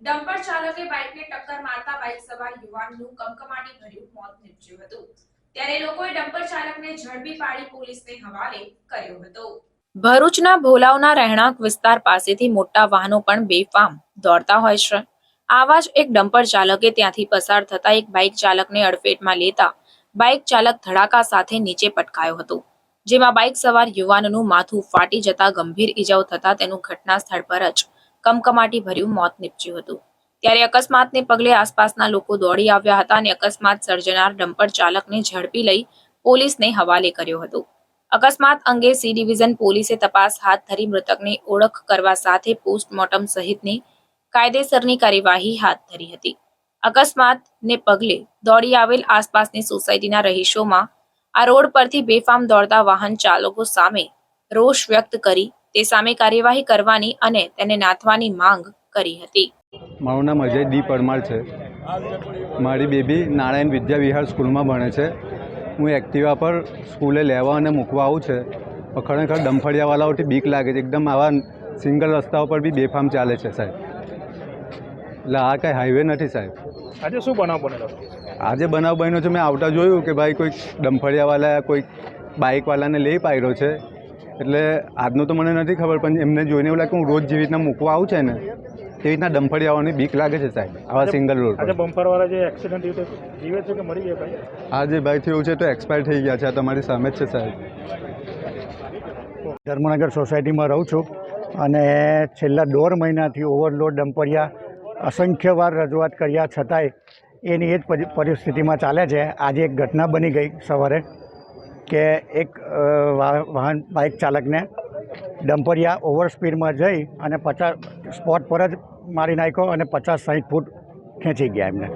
Dumper ચાલકે બાઇકને ટક્કર મારતા બાઇક સવાર યુવાનનું કમકમાટી ભર્યું મોત નીપજ્યું હતું। ત્યારે લોકોએ ડમ્પર ચાલકને ઝડપી પાડી પોલીસને હવાલે કર્યો હતો। ભરૂચના ભોલાવના રહેણાંક વિસ્તાર પાસેથી મોટા વાહનો પણ બેફામ દોડતા હોય છે। આવા જ એક ડમ્પર ચાલકે ત્યાંથી પસાર થતા એક બાઇક ચાલકને અડફેટમાં લેતા બાઇક ચાલક ધડાકા સાથે નીચે પટકાયો હતો, જેમાં બાઇક સવાર યુવાનનું માથું ફાટી જતા ગંભીર ઈજાઓ થતા તેનું ઘટના સ્થળ પર જ કમકમાટી ભર્યું મોત નીપજ્યું હતું। ત્યારે અકસ્માતને પગલે આસપાસના લોકો દોડી આવ્યા હતા અને અકસ્માત સર્જનાર ડમ્પર ચાલકને ઝડપી લઈ પોલીસને હવાલે કર્યો હતો। અકસ્માત અંગે સી ડિવિઝન પોલીસે તપાસ હાથ ધરી મૃતકની ઓળખ કરવા સાથે પોસ્ટમોર્ટમ સહિતની કાયદેસરની કાર્યવાહી હાથ ધરી હતી। અકસ્માતને પગલે દોડી આવેલ આસપાસની સોસાયટીના રહીશોમાં આ રોડ પરથી બેફામ દોડતા વાહન ચાલકો સામે રોષ વ્યક્ત કરી તે સામે કાર્યવાહી કરવાની અને તેને નાથવાની માંગ કરી હતી। મારું નામ અજય ડી પરમાર છે। મારી બેબી નારાયણ વિદ્યા વિહાર સ્કૂલમાં ભણે છે। હું એક્ટિવા પર સ્કૂલે લેવા અને મૂકવા આવું છે, પણ ખરેખર ડંફળિયાવાળાઓથી બીક લાગે છે। એકદમ આવા સિંગલ રસ્તાઓ પર બી બેફામ ચાલે છે સાહેબ। એટલે આ કંઈ હાઈવે નથી સાહેબ। આજે શું બનાવ બનેલો? આજે બનાવ બન્યો છે, મેં આવતા જોયું કે ભાઈ કોઈક ડંફળિયાવાળા કોઈક બાઇકવાળાને લઈ પાડ્યો છે। એટલે આજનું તો મને નથી ખબર, પણ એમને જોઈને એવું લાગે હું રોજ જેવી રીતના મૂકવા આવું છે ને તેવી રીતના ડંફળિયાઓની બીક લાગે છે સાહેબ આવા સિંગલ રોડ પર। આજે બમ્પરવાળા જે એક્સિડન્ટ થયું જીવે છે કે મરી ગયા ભાઈ? આ જે ભાઈ થયું છે તો એક્સપાયર થઈ ગયા છે, આ તમારી સામે જ છે સાહેબ। ધર્મનગર સોસાયટીમાં રહું છું અને છેલ્લા 1.5 મહિનાથી ઓવરલોડ ડમ્પરિયા અસંખ્ય વાર રજૂઆત કર્યા છતાંય એની એ જ પરિસ્થિતિમાં ચાલે છે। આજે એક ઘટના બની ગઈ સવારે કે એક વાહન બાઇક ચાલકને ડમ્પરિયા ઓવર સ્પીડમાં જઈ અને 50 સ્પોટ પર જ મારી નાખ્યો અને 50-60 ફૂટ ખેંચી ગયા એમને।